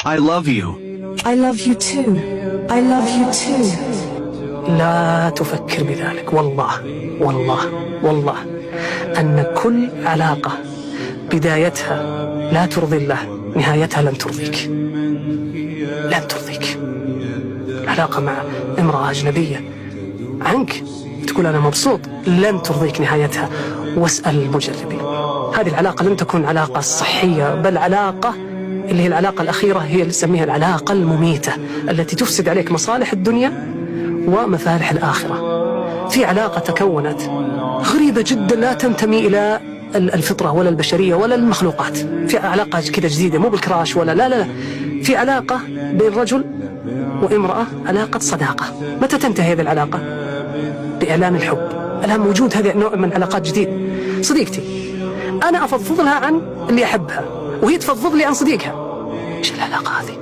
I love you. I love you too. I love you too. لا تفكر بذلك. والله والله والله أن كل علاقة بدايتها لا ترضي الله نهايتها لن ترضيك، لن ترضيك. علاقة مع امرأة أجنبية عنك تقول أنا مبسوط، لن ترضيك نهايتها. واسأل المجربين. هذه العلاقة لن تكون علاقة صحية، بل علاقة اللي هي العلاقة الأخيرة هي اللي نسميها العلاقة المميتة، التي تفسد عليك مصالح الدنيا ومفالح الآخرة. في علاقة تكونت غريبة جدا لا تنتمي إلى الفطرة ولا البشرية ولا المخلوقات. في علاقة كده جديدة مو بالكراش ولا لا. في علاقة بين رجل وامرأة، علاقة صداقة. متى تنتهي هذه العلاقة؟ بإعلان الحب. الآن موجود هذا النوع من علاقات جديد. صديقتي أنا أفضل لها عن اللي أحبها، وهي تفضل لي عن صديقها. إيش العلاقة هذه؟